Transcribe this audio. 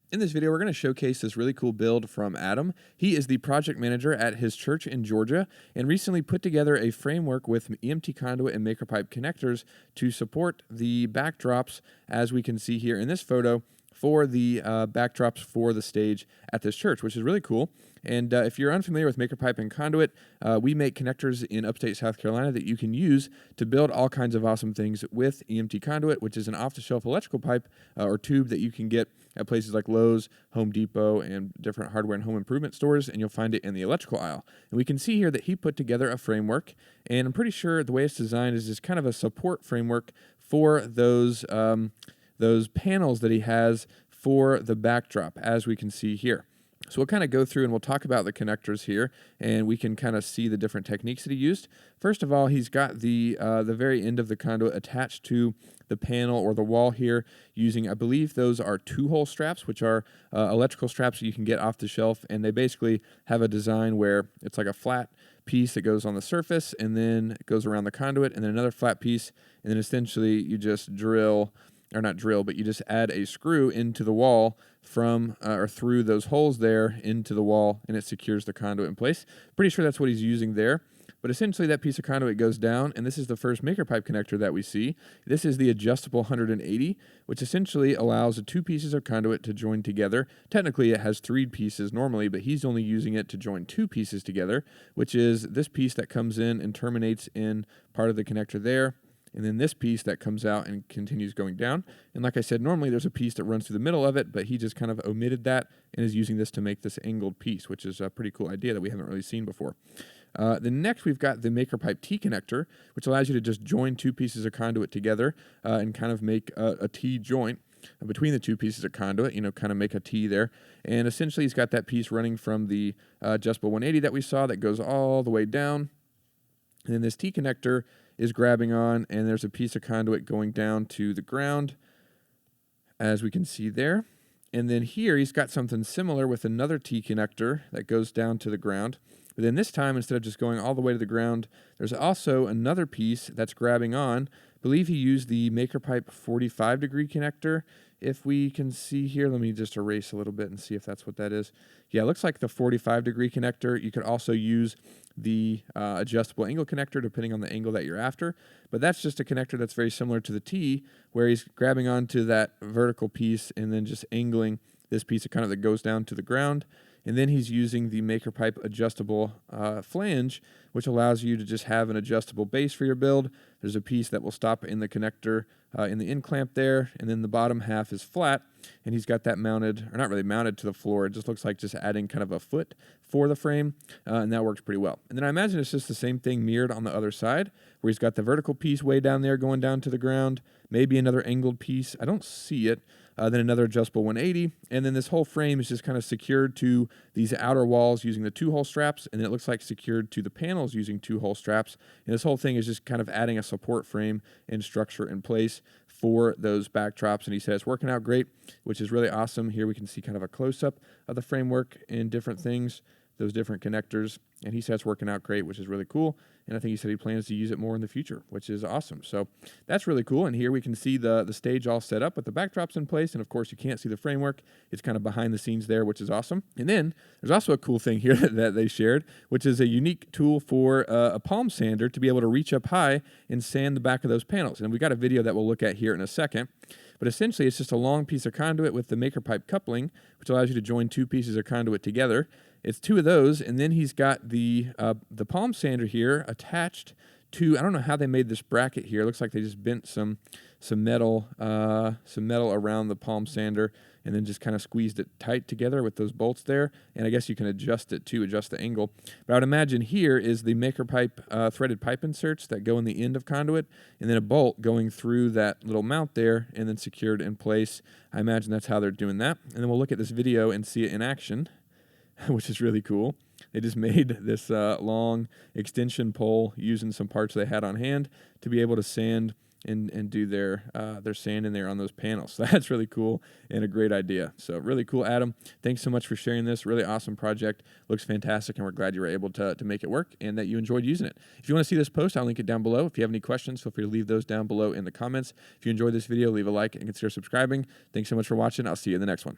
In this video, we're going to showcase this really cool build from Adam. He is the project manager at his church in Georgia and recently put together a framework with EMT conduit and MakerPipe connectors to support the backdrops, as we can see here in this photo, for the backdrops for the stage at this church, which is really cool. And if you're unfamiliar with MakerPipe and Conduit, we make connectors in upstate South Carolina that you can use to build all kinds of awesome things with EMT Conduit, which is an off-the-shelf electrical pipe or tube that you can get at places like Lowe's, Home Depot, and different hardware and home improvement stores, and you'll find it in the electrical aisle. And we can see here that he put together a framework, and I'm pretty sure the way it's designed is just kind of a support framework for those panels that he has for the backdrop, as we can see here. So we'll kind of go through and we'll talk about the connectors here, and we can kind of see the different techniques that he used. First of all, he's got the very end of the conduit attached to the panel or the wall here using, I believe those are 2-hole straps, which are electrical straps that you can get off the shelf, and they basically have a design where it's like a flat piece that goes on the surface and then it goes around the conduit, and then another flat piece, and then essentially you just drill, or not drill, but you just add a screw into the wall from or through those holes there into the wall, and it secures the conduit in place. Pretty sure that's what he's using there. But essentially that piece of conduit goes down, and this is the first MakerPipe connector that we see. This is the adjustable 180, which essentially allows the 2 pieces of conduit to join together. Technically it has 3 pieces normally, but he's only using it to join 2 pieces together, which is this piece that comes in and terminates in part of the connector there, and then this piece that comes out and continues going down. And like I said, normally there's a piece that runs through the middle of it, but he just kind of omitted that and is using this to make this angled piece, which is a pretty cool idea that we haven't really seen before. Then next we've got the MakerPipe T connector, which allows you to just join 2 pieces of conduit together and kind of make a T joint between the 2 pieces of conduit, kind of make a T there. And essentially he's got that piece running from the adjustable 180 that we saw that goes all the way down. And then this T connector is grabbing on, and there's a piece of conduit going down to the ground, as we can see there. And then here he's got something similar with another T connector that goes down to the ground. But then this time, instead of just going all the way to the ground, there's also another piece that's grabbing on. I believe he used the MakerPipe 45-degree connector. If we can see here, let me just erase a little bit and see if that's what that is. Yeah, it looks like the 45-degree connector. You could also use the adjustable angle connector depending on the angle that you're after. But that's just a connector that's very similar to the T, where he's grabbing onto that vertical piece and then just angling this piece of conduit that goes down to the ground. And then he's using the MakerPipe adjustable flange, which allows you to just have an adjustable base for your build. There's a piece that will stop in the connector in the end clamp there, and then the bottom half is flat, and he's got that mounted, or not really mounted to the floor. It just looks like just adding kind of a foot for the frame, and that works pretty well. And then I imagine it's just the same thing mirrored on the other side, where he's got the vertical piece way down there going down to the ground, maybe another angled piece. I don't see it. Then another adjustable 180, and then this whole frame is just kind of secured to these outer walls using the 2-hole straps, and then it looks like secured to the panels using 2-hole straps. And this whole thing is just kind of adding a support frame and structure in place for those backdrops, and he said it's working out great, which is really awesome. Here we can see kind of a close-up of the framework and different things, those different connectors, and he said it's working out great, which is really cool. And I think he said he plans to use it more in the future, which is awesome. So that's really cool. And here we can see the stage all set up with the backdrops in place. And of course, you can't see the framework. It's kind of behind the scenes there, which is awesome. And then there's also a cool thing here that they shared, which is a unique tool for a palm sander to be able to reach up high and sand the back of those panels. And we've got a video that we'll look at here in a second. But essentially, it's just a long piece of conduit with the MakerPipe coupling, which allows you to join 2 pieces of conduit together. It's 2 of those, and then he's got the palm sander here attached to, I don't know how they made this bracket here. It looks like they just bent some metal around the palm sander and then just kind of squeezed it tight together with those bolts there. And I guess you can adjust it too, adjust the angle. But I would imagine here is the MakerPipe threaded pipe inserts that go in the end of conduit, and then a bolt going through that little mount there and then secured in place. I imagine that's how they're doing that. And then we'll look at this video and see it in action, which is really cool. They just made this long extension pole using some parts they had on hand to be able to sand and do their sanding there on those panels. So that's really cool and a great idea. So really cool, Adam. Thanks so much for sharing this. Really awesome project. Looks fantastic, and we're glad you were able to make it work and that you enjoyed using it. If you want to see this post, I'll link it down below. If you have any questions, feel free to leave those down below in the comments. If you enjoyed this video, leave a like and consider subscribing. Thanks so much for watching. I'll see you in the next one.